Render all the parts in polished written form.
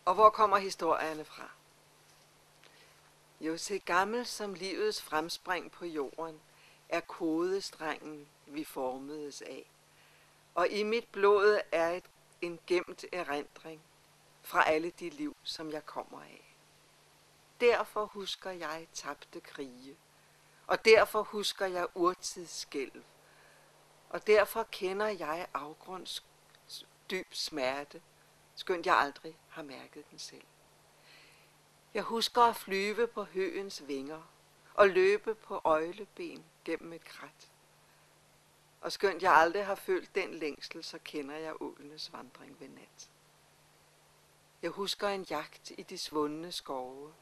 Og hvor kommer historierne fra? Jo, så gammel som livets fremspring på jorden er kodestrengen, vi formedes af. Og i mit blod er en gemt erindring fra alle de liv, som jeg kommer af. Derfor husker jeg tabte krige, og derfor husker jeg urtidsskælv, og derfor kender jeg afgrunds dyb smerte, skønt jeg aldrig har mærket den selv. Jeg husker at flyve på høens vinger og løbe på øgleben gennem et krat. Og skønt jeg aldrig har følt den længsel, så kender jeg ålenes vandring ved nat. Jeg husker en jagt i de svundne skove.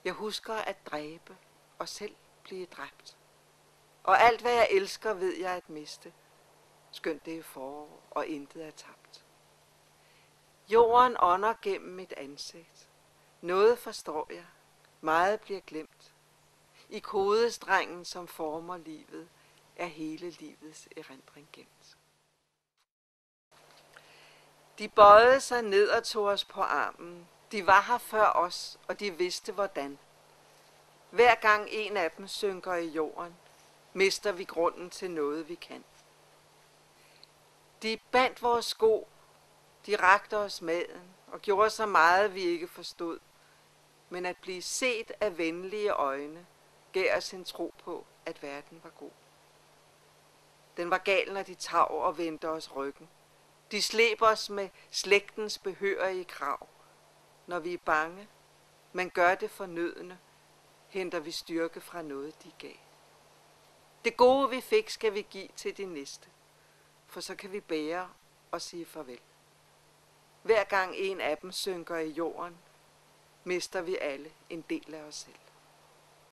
Jeg husker at dræbe og selv blive dræbt. Og alt hvad jeg elsker, ved jeg at miste, skønt det er forår og intet er tabt. Jorden ånder gennem mit ansigt. Noget forstår jeg, meget bliver glemt. I kodestrengen, som former livet, er hele livets erindring gemt. De bøjede sig ned og tog os på armen. De var her før os, og de vidste hvordan. Hver gang en af dem synker i jorden, mister vi grunden til noget, vi kan. De bandt vores sko, de rakte os maden og gjorde så meget, vi ikke forstod. Men at blive set af venlige øjne gav os en tro på, at verden var god. Den var gal, når de tav og vendte os ryggen. De sleb os med slægtens behørige krav. Når vi er bange, men gør det fornødne, henter vi styrke fra noget, de gav. Det gode, vi fik, skal vi give til de næste, for så kan vi bære og sige farvel. Hver gang en af dem synker i jorden, mister vi alle en del af os selv.